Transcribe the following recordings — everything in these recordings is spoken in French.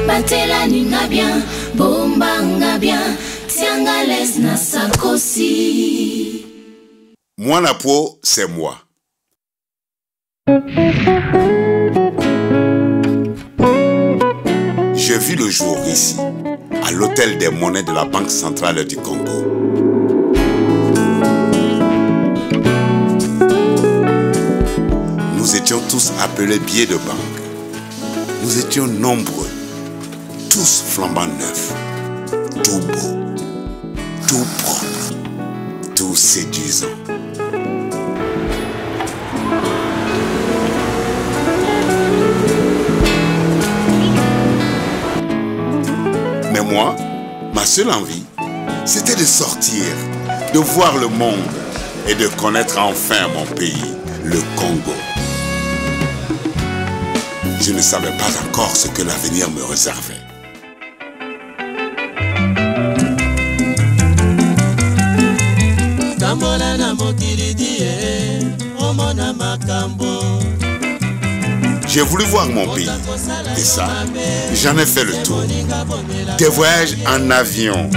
batela ninga bien, bombanga bien, tianga les na sakosi. Mwanapo, c'est moi. J'ai vu le jour ici, à l'hôtel des monnaies de la Banque centrale du Congo. Nous étions tous appelés billets de banque. Nous étions nombreux, tous flambant neufs, tout beau, tout propre, tout séduisant. Mais moi, ma seule envie, c'était de sortir, de voir le monde et de connaître enfin mon pays, le Congo. Je ne savais pas encore ce que l'avenir me réservait. J'ai voulu voir mon pays. Et ça, j'en ai fait le tour. Des voyages en avion.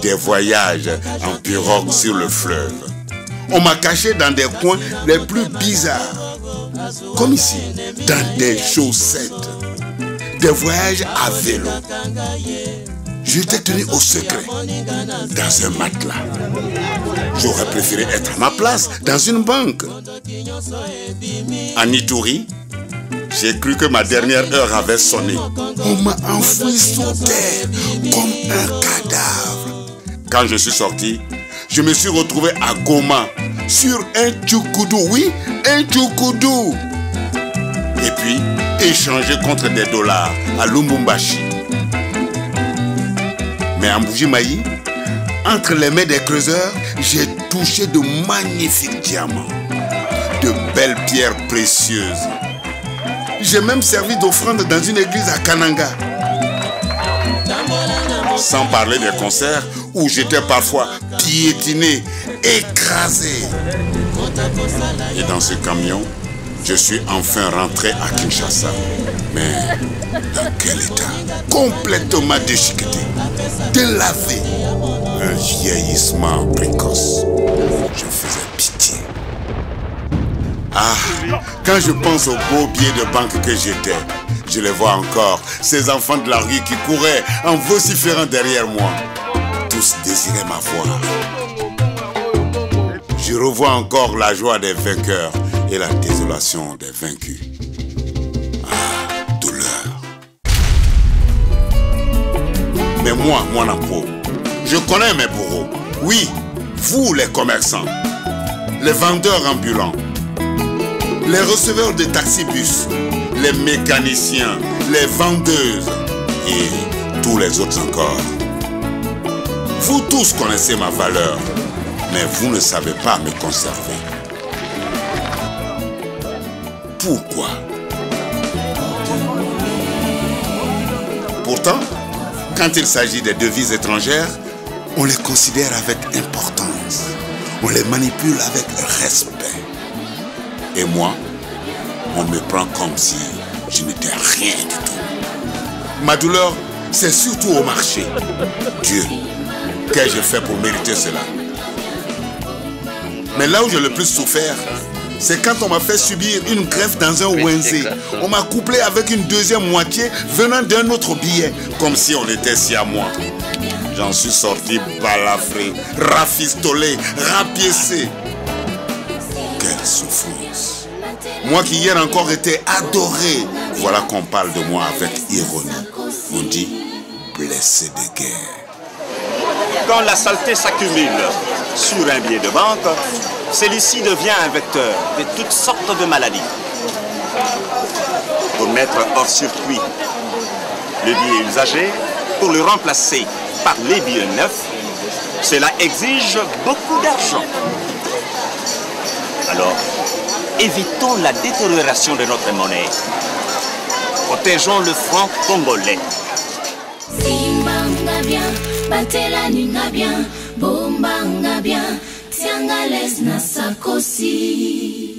Des voyages en pirogue sur le fleuve. On m'a caché dans des coins les plus bizarres. Comme ici, dans des chaussettes. Des voyages à vélo. J'étais tenu au secret, dans un matelas. J'aurais préféré être à ma place, dans une banque. En Ituri, j'ai cru que ma dernière heure avait sonné. On m'a enfoui sous terre, comme un cadavre. Quand je suis sorti, je me suis retrouvé à Goma, sur un tchoukoudou, oui, un tchoukoudou. Et puis, échangé contre des dollars à Lubumbashi. Mais en Bujimayi, entre les mains des creuseurs, j'ai touché de magnifiques diamants, de belles pierres précieuses. J'ai même servi d'offrande dans une église à Kananga. Sans parler des concerts où j'étais parfois piétiné, écrasé. Et dans ce camion, je suis enfin rentré à Kinshasa. Mais dans quel état? Complètement déchiqueté, délavé. Un vieillissement précoce. Je faisais pitié. Ah, quand je pense aux beaux billets de banque que j'étais, je les vois encore, ces enfants de la rue qui couraient en vociférant derrière moi. Tous désiraient m'avoir. Je revois encore la joie des vainqueurs et la désolation des vaincus. Ah, douleur. Mais moi, Mwanapo, je connais mes bourreaux. Oui, vous les commerçants, les vendeurs ambulants, les receveurs de taxibus, les mécaniciens, les vendeuses et tous les autres encore. Vous tous connaissez ma valeur, mais vous ne savez pas me conserver. Pourquoi? Pourtant, quand il s'agit des devises étrangères, on les considère avec importance. On les manipule avec respect. Et moi, on me prend comme si je n'étais rien du tout. Ma douleur, c'est surtout au marché. Dieu, qu'ai-je fait pour mériter cela? Mais là où j'ai le plus souffert, c'est quand on m'a fait subir une greffe dans un Wenzé. On m'a couplé avec une deuxième moitié venant d'un autre billet, comme si on était si à moi. J'en suis sorti balafré, rafistolé, rapiécé. Quelle souffrance. Moi qui hier encore étais adoré, voilà qu'on parle de moi avec ironie. On dit blessé de guerre. Quand la saleté s'accumule sur un billet de banque, celui-ci devient un vecteur de toutes sortes de maladies. Pour mettre hors circuit le billet usagé, pour le remplacer par les billets neufs, cela exige beaucoup d'argent. Alors, évitons la détérioration de notre monnaie. Protégeons le franc congolais. Simbanga bien, batela ninga bien, bombanga bien, tianga les na sakosi.